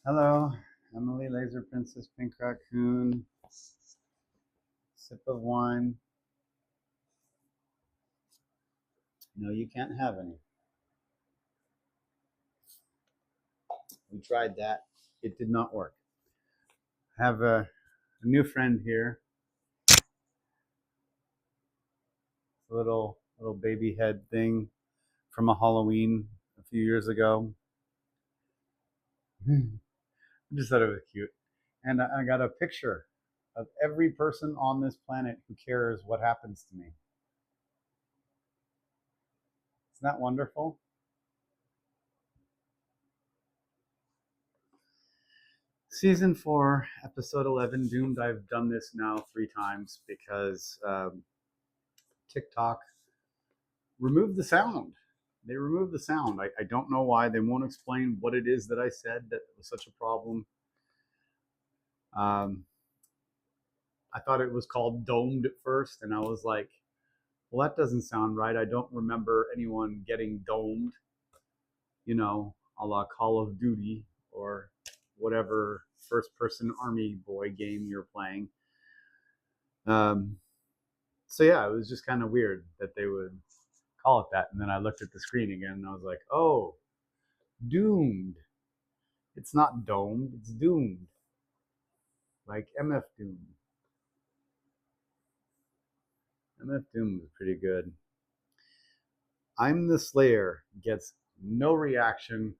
Hello, Emily, Laser Princess, Pink Raccoon, sip of wine. No, you can't have any. We tried that. It did not work. I have a new friend here, a little baby head thing from a Halloween a few years ago. I just thought it was cute. And I got a picture of every person on this planet who cares what happens to me. Isn't that wonderful? Season 4, Episode 11, Doomed. I've done this now 3 times because TikTok removed the sound. They removed the sound. I don't know why. They won't explain what it is that I said that was such a problem. Um, I thought it was called domed at first, and I was like, well, that doesn't sound right. I don't remember anyone getting domed, a la Call of Duty or whatever first person army boy game you're playing. Um, so yeah, it was just kind of weird that they would call it that. And then I looked at the screen again and I was like, oh, doomed. It's not domed, it's doomed. Like MF Doom. MF Doom is pretty good. I'm the Slayer gets no reaction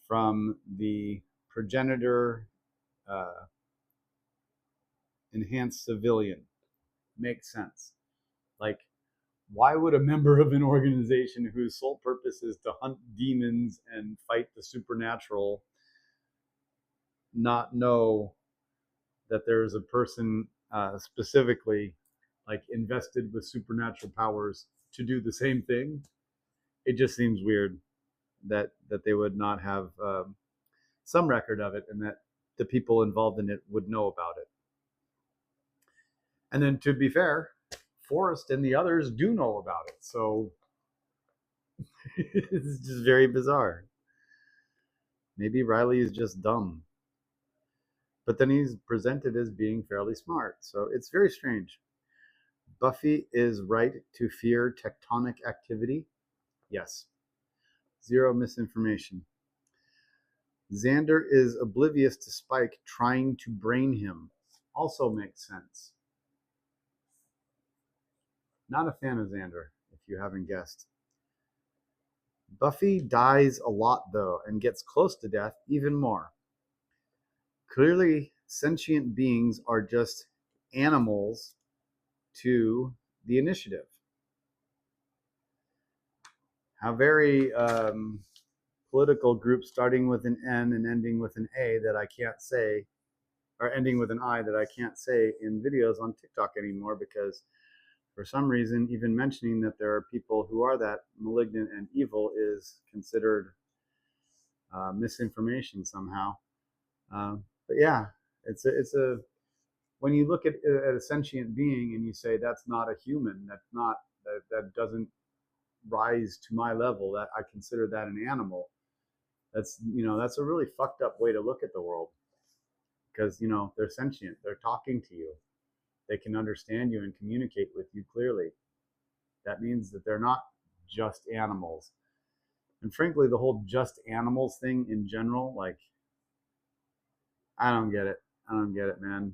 from the progenitor enhanced civilian. Makes sense. Like, why would a member of an organization whose sole purpose is to hunt demons and fight the supernatural not know that there is a person specifically like invested with supernatural powers to do the same thing? It just seems weird that they would not have some record of it and that the people involved in it would know about it. And then, to be fair, Forrest and the others do know about it. So it's just very bizarre. Maybe Riley is just dumb. But then he's presented as being fairly smart. So it's very strange. Buffy is right to fear tectonic activity. Yes. Zero misinformation. Xander is oblivious to Spike trying to brain him. Also makes sense. Not a fan of Xander, if you haven't guessed. Buffy dies a lot, though, and gets close to death even more. Clearly, sentient beings are just animals to the initiative. How very political group starting with an N and ending with an A that I can't say, or ending with an I that I can't say in videos on TikTok anymore, because for some reason, even mentioning that there are people who are that malignant and evil is considered misinformation somehow. But yeah, it's a when you look at a sentient being and you say that's not a human, that doesn't rise to my level, that I consider that an animal. That's a really fucked up way to look at the world, because they're sentient, they're talking to you, they can understand you and communicate with you clearly. That means that they're not just animals. And frankly, the whole just animals thing in general, like, I don't get it. I don't get it, man.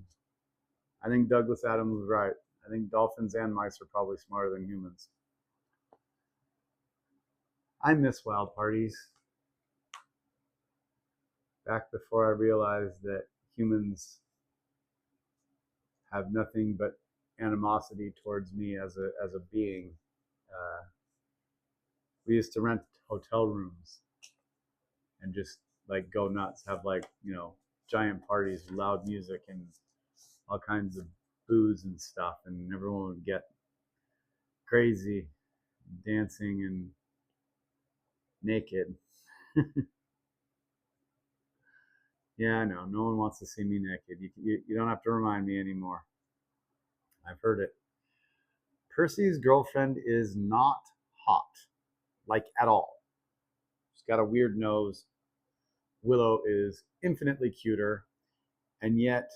I think Douglas Adams was right. I think dolphins and mice are probably smarter than humans. I miss wild parties. Back before I realized that humans have nothing but animosity towards me as a being. Uh, we used to rent hotel rooms and just like go nuts, have like giant parties, loud music, and all kinds of booze and stuff, and everyone would get crazy, dancing and naked. Yeah, I know. No one wants to see me naked. You don't have to remind me anymore. I've heard it. Percy's girlfriend is not hot, like at all. She's got a weird nose. Willow is infinitely cuter, and yet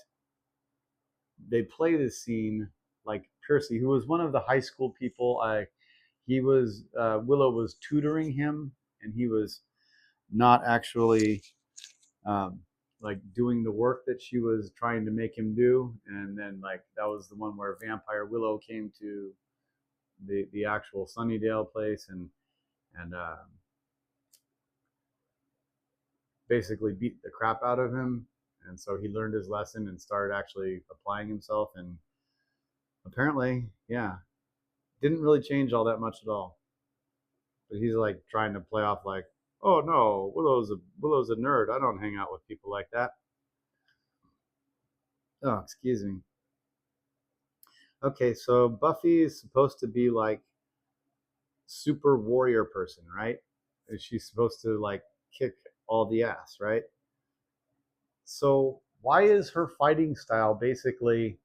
they play this scene like Percy, who was one of the high school people. He was Willow was tutoring him, and he was not actually um, like doing the work that she was trying to make him do. And then like that was the one where Vampire Willow came to the actual Sunnydale place and basically beat the crap out of him. And so he learned his lesson and started actually applying himself. And apparently, yeah, didn't really change all that much at all. But he's like trying to play off like, oh no, Willow's a nerd. I don't hang out with people like that. Oh, excuse me. Okay, so Buffy is supposed to be like super warrior person, right? She's supposed to like kick all the ass, right? So why is her fighting style basically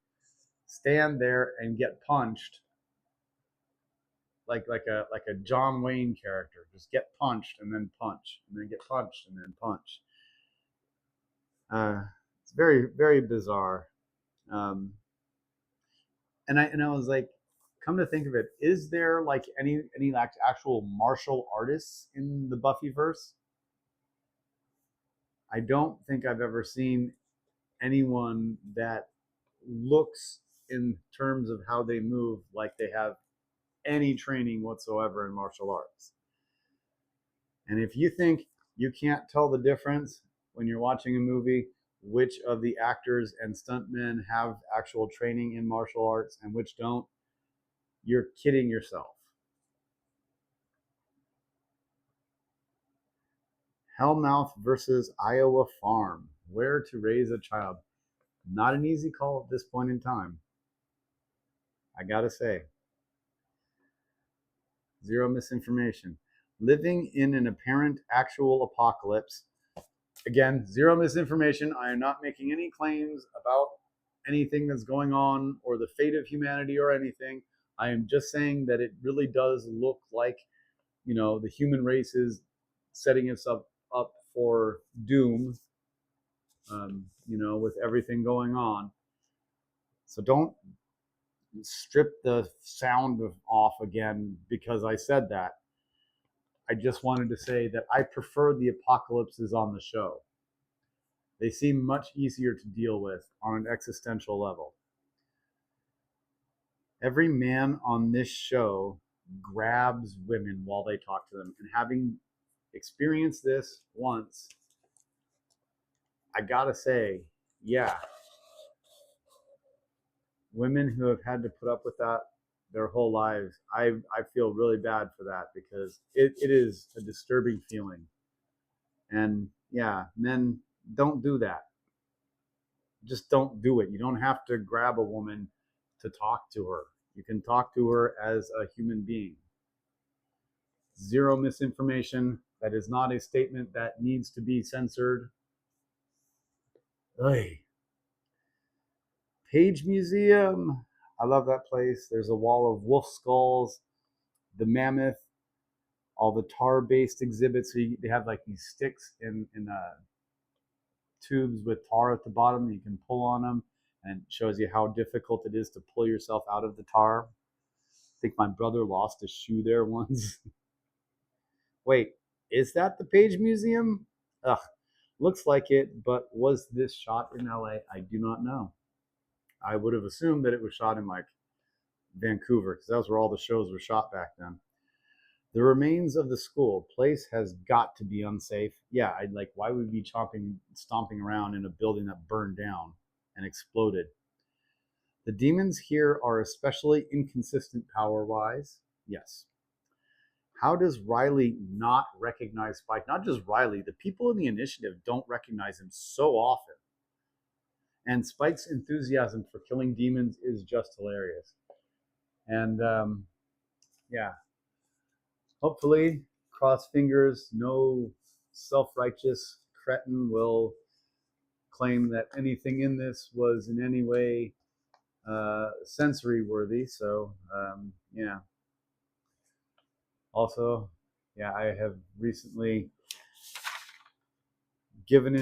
stand there and get punched like a John Wayne character, just get punched and then punch and then get punched and then punch. It's very very bizarre. Um, and I was like, come to think of it, is there like any like actual martial artists in the Buffyverse? I don't think I've ever seen anyone that looks in terms of how they move like they have any training whatsoever in martial arts. And if you think you can't tell the difference when you're watching a movie, which of the actors and stuntmen have actual training in martial arts and which don't, you're kidding yourself. Hellmouth versus Iowa Farm. Where to raise a child. Not an easy call at this point in time. I gotta say. Zero misinformation. Living in an apparent actual apocalypse. Again, zero misinformation. I am not making any claims about anything that's going on or the fate of humanity or anything. I am just saying that it really does look like, the human race is setting itself up for doom, with everything going on. So don't strip the sound off again because I said that. I just wanted to say that I prefer the apocalypses on the show. They seem much easier to deal with on an existential level. Every man on this show grabs women while they talk to them. And having experienced this once, I gotta say, yeah, women who have had to put up with that their whole lives, I feel really bad for that because it is a disturbing feeling. And yeah, men, don't do that. Just don't do it. You don't have to grab a woman to talk to her. You can talk to her as a human being. Zero misinformation. That is not a statement that needs to be censored. Oy. Page Museum. I love that place. There's a wall of wolf skulls, the mammoth, all the tar-based exhibits. So they have like these sticks in tubes with tar at the bottom. You can pull on them, and it shows you how difficult it is to pull yourself out of the tar. I think my brother lost a shoe there once. Wait, is that the Page Museum? Ugh, looks like it, but was this shot in LA? I do not know. I would have assumed that it was shot in like Vancouver because that was where all the shows were shot back then. The remains of the school place has got to be unsafe. Yeah, I'd like, why would we be stomping around in a building that burned down and exploded? The demons here are especially inconsistent power-wise. Yes. How does Riley not recognize Spike? Not just Riley, the people in the initiative don't recognize him so often. And Spike's enthusiasm for killing demons is just hilarious. And yeah, hopefully, cross fingers, no self-righteous cretin will claim that anything in this was in any way sensory worthy. So yeah. Also, yeah, I have recently given